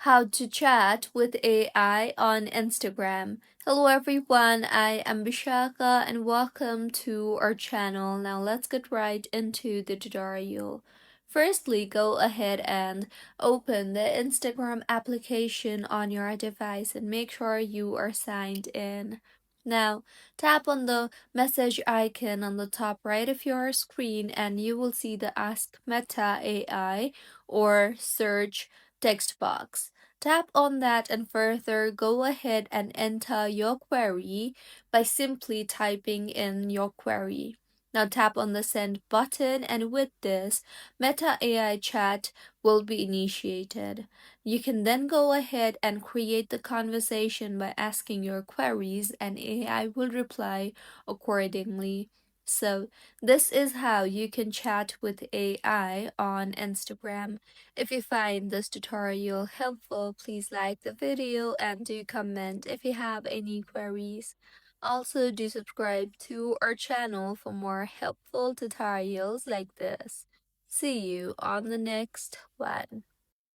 How to chat with AI on Instagram. Hello everyone, I am Bishaka and welcome to our channel. Now let's get right into the tutorial. Firstly, go ahead and open the Instagram application on your device and make sure you are signed in. Now, tap on the message icon on the top right of your screen and you will see the Ask Meta AI or search text box. Tap on that and further go ahead and enter your query by simply typing in your query. Now tap on the send button and with this, Meta AI chat will be initiated. You can then go ahead and create the conversation by asking your queries and AI will reply accordingly. So, this is how you can chat with AI on Instagram. If you find this tutorial helpful, please like the video and do comment if you have any queries. Also, do subscribe to our channel for more helpful tutorials like this. See you on the next one.